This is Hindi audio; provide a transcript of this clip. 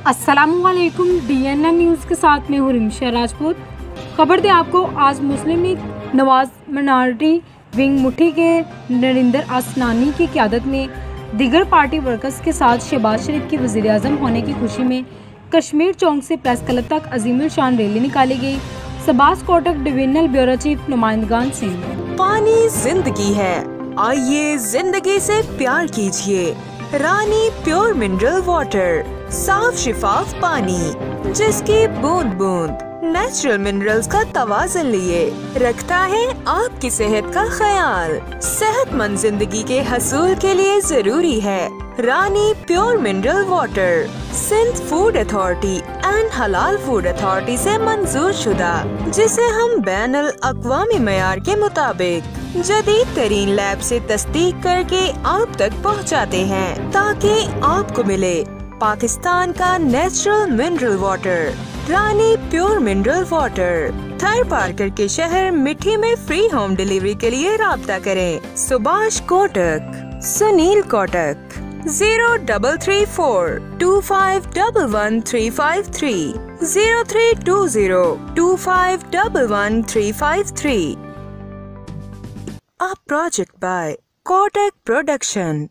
अस्सलामुअलैकुम। DNN न्यूज़ के साथ में हूँ रिमशा राजपूत। खबर दें आपको, आज मुस्लिम लीग नवाज माइनॉरिटी विंग मुठी के नरिंदर असनानी की क़यादत में दीगर पार्टी वर्कर्स के साथ शहबाज शरीफ की वज़ीर आज़म होने की खुशी में कश्मीर चौक से प्रेस क्लब तक अजीमुल शान रैली निकाली गई। Shahbaz Kotak divisional bureau chief नुमाइंदगान से पानी जिंदगी है, आइए जिंदगी से प्यार कीजिए। रानी प्योर मिनरल वाटर, साफ शिफाफ पानी जिसकी बूंद बूंद नेचुरल मिनरल्स का तवाज़ुन लिए रखता है आपकी सेहत का ख्याल। सेहतमंद जिंदगी के हसूल के लिए जरूरी है Rani pure mineral water. Sindh food authority and हलाल फूड अथॉरिटी से मंजूर शुदा, जिसे हम बैनुल अक़वामी मयार के मुताबिक जदीद तरीन लैब से तस्दीक करके आप तक पहुंचाते हैं, ताकि आपको मिले पाकिस्तान का नेचुरल मिनरल वाटर। रानी प्योर मिनरल वाटर, थर पार्कर के शहर मिठी में फ्री होम डिलीवरी के लिए राब्ता करें। Subhash Kotak, Sunil Kotak, 034425111353, 032025111353। A project by Kotak Production।